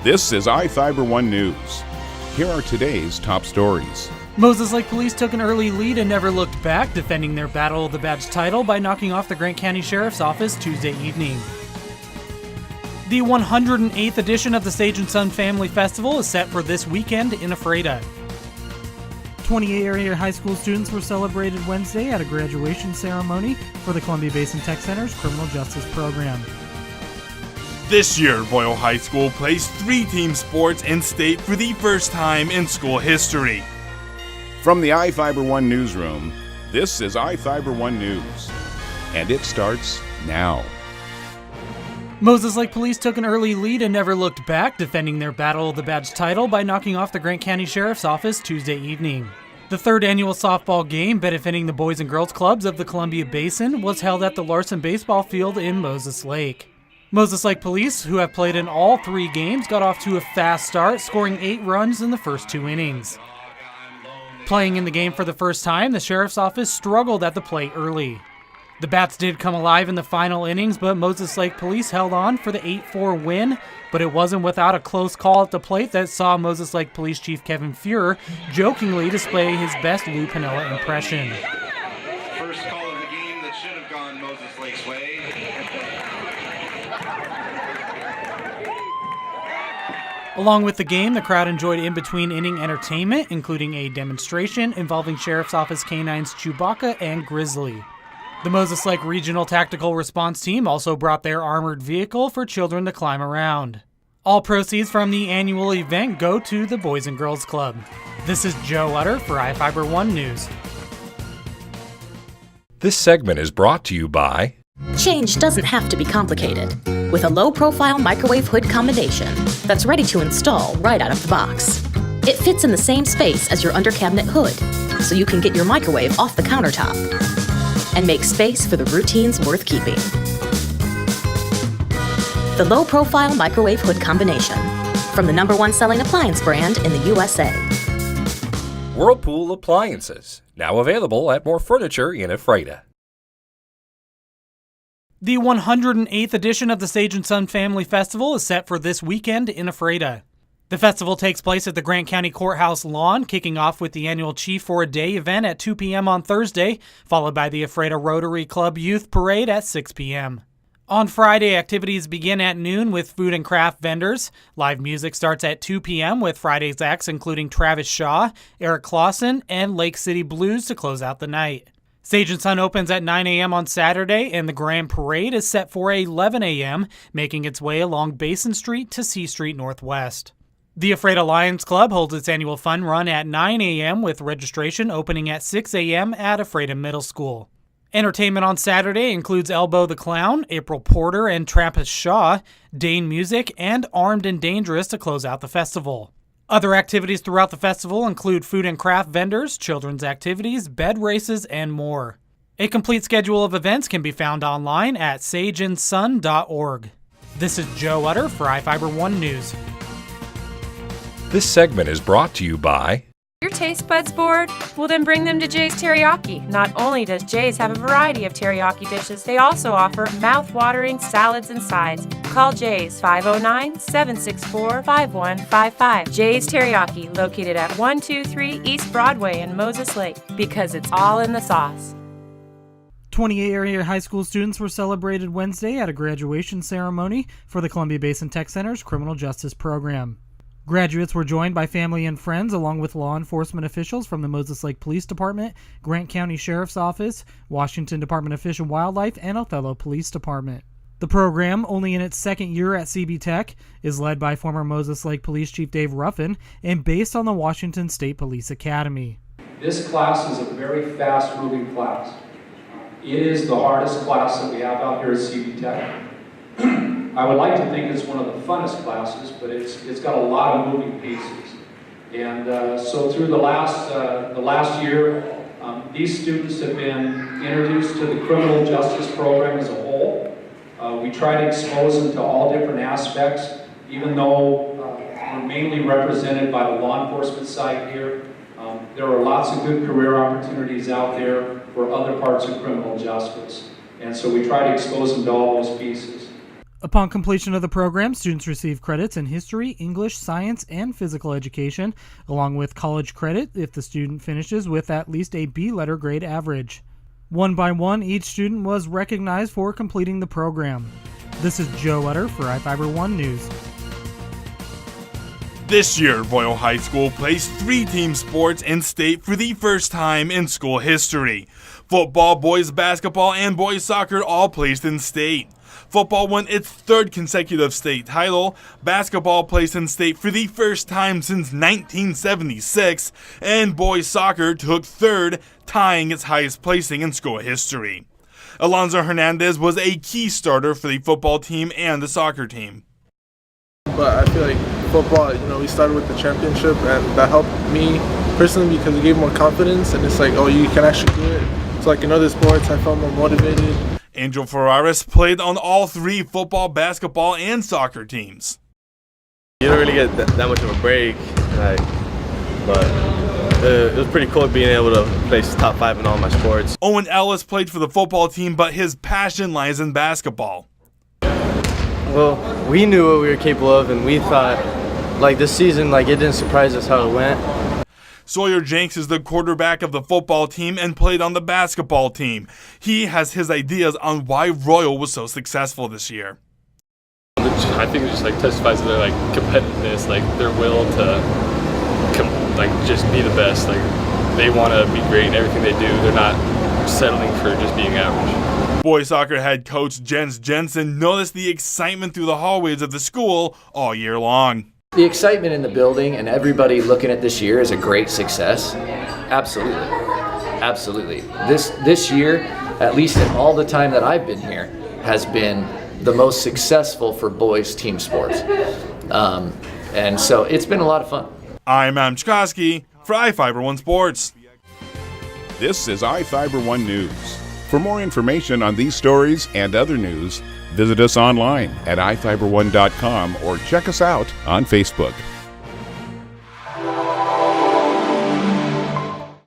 This is iFIBER 1 News. Here are today's top stories. Moses Lake Police took an early lead and never looked back, defending their Battle of the Badge title by knocking off the Grant County Sheriff's Office Tuesday evening. The 108th edition of the Sage and Son Family Festival is set for this weekend in Ephrata. 28 area high school students were celebrated Wednesday at a graduation ceremony for the Columbia Basin Tech Center's Criminal Justice Program. This year, Royal High School plays 3 team sports in state for the first time in school history. From the iFIBER 1 newsroom, this is iFIBER 1 News. And it starts now. Moses Lake Police took an early lead and never looked back, defending their Battle of the Badge title by knocking off the Grant County Sheriff's Office Tuesday evening. The third annual softball game benefiting the Boys and Girls Clubs of the Columbia Basin was held at the Larson Baseball Field in Moses Lake. Moses Lake Police, who have played in all 3 games, got off to a fast start, scoring 8 runs in the first 2 innings. Playing in the game for the first time, the Sheriff's Office struggled at the plate early. The Bats did come alive in the final innings, but Moses Lake Police held on for the 8-4 win, but it wasn't without a close call at the plate that saw Moses Lake Police Chief Kevin Fuhrer jokingly display his best Lou Piniella impression. First call of the game that should have gone Moses Lake's way. Along with the game, the crowd enjoyed in-between inning entertainment, including a demonstration involving Sheriff's Office canines Chewbacca and Grizzly. The Moses Lake Regional Tactical Response Team also brought their armored vehicle for children to climb around. All proceeds from the annual event go to the Boys and Girls Club. This is Joe Utter for iFIBER 1 News. This segment is brought to you by... Change doesn't have to be complicated. With a low-profile microwave hood combination that's ready to install right out of the box. It fits in the same space as your under-cabinet hood, so you can get your microwave off the countertop and make space for the routines worth keeping. The low-profile microwave hood combination, from the #1 selling appliance brand in the USA. Whirlpool Appliances, now available at more furniture in Ephrata. The 108th edition of the Sage and Son Family Festival is set for this weekend in Ephrata. The festival takes place at the Grant County Courthouse lawn, kicking off with the annual Chief for a Day event at 2 p.m. on Thursday, followed by the Ephrata Rotary Club Youth Parade at 6 p.m. On Friday, activities begin at noon with food and craft vendors. Live music starts at 2 p.m. with Friday's acts including Travis Shaw, Eric Clausen, and Lake City Blues to close out the night. Sage and Son opens at 9 a.m. on Saturday, and the Grand Parade is set for 11 a.m., making its way along Basin Street to C Street Northwest. The Ephrata Lions Club holds its annual fun run at 9 a.m. with registration opening at 6 a.m. at Ephrata Middle School. Entertainment on Saturday includes Elbow the Clown, April Porter, and Trappist Shaw, Dane Music, and Armed and Dangerous to close out the festival. Other activities throughout the festival include food and craft vendors, children's activities, bed races, and more. A complete schedule of events can be found online at sageandson.org. This is Joe Utter for iFIBER 1 News. This segment is brought to you by... Your taste buds bored? Well, then bring them to Jay's Teriyaki. Not only does Jay's have a variety of teriyaki dishes, they also offer mouth-watering salads and sides. Call Jay's 509-764-5155. Jay's Teriyaki, located at 123 East Broadway in Moses Lake, because it's all in the sauce. 28 area high school students were celebrated Wednesday at a graduation ceremony for the Columbia Basin Tech Center's Criminal Justice Program. Graduates were joined by family and friends along with law enforcement officials from the Moses Lake Police Department, Grant County Sheriff's Office, Washington Department of Fish and Wildlife, and Othello Police Department. The program, only in its second year at CB Tech, is led by former Moses Lake Police Chief Dave Ruffin and based on the Washington State Police Academy. This class is a very fast-moving class. It is the hardest class that we have out here at CB Tech. I would like to think it's one of the funnest classes, but it's got a lot of moving pieces. And so through the last year, these students have been introduced to the criminal justice program as a whole. We try to expose them to all different aspects, even though we're mainly represented by the law enforcement side here. There are lots of good career opportunities out there for other parts of criminal justice. And so we try to expose them to all those pieces. Upon completion of the program, students receive credits in history, English, science, and physical education, along with college credit if the student finishes with at least a B letter grade average. One by one, each student was recognized for completing the program. This is Joe Utter for iFIBER 1 News. This year, Royal High School placed 3 team sports in state for the first time in school history. Football, boys basketball, and boys soccer all placed in state. Football won its 3rd consecutive state title, basketball placed in state for the first time since 1976, and boys soccer took 3rd, tying its highest placing in school history. Alonzo Hernandez was a key starter for the football team and the soccer team. But I feel like football, we started with the championship, and that helped me personally because it gave more confidence, and it's like, oh, you can actually do it. So like in other sports, I felt more motivated. Angel Ferraris played on all 3 football, basketball, and soccer teams. You don't really get that much of a break, but it was pretty cool being able to place top 5 in all my sports. Owen Ellis played for the football team, but his passion lies in basketball. Well, we knew what we were capable of, and we thought, this season, it didn't surprise us how it went. Sawyer Jenks is the quarterback of the football team and played on the basketball team. He has his ideas on why Royal was so successful this year. I think it just testifies to their competitiveness, their will to just be the best. They want to be great in everything they do. They're not settling for just being average. Boys soccer head coach Jens Jensen noticed the excitement through the hallways of the school all year long. The excitement in the building and everybody looking at this year is a great success. Absolutely. Absolutely. This year, at least in all the time that I've been here, has been the most successful for boys team sports. And so it's been a lot of fun. I'm Adam Chikoski for iFIBER 1 Sports. This is iFIBER 1 News. For more information on these stories and other news, visit us online at ifiber1.com or check us out on Facebook.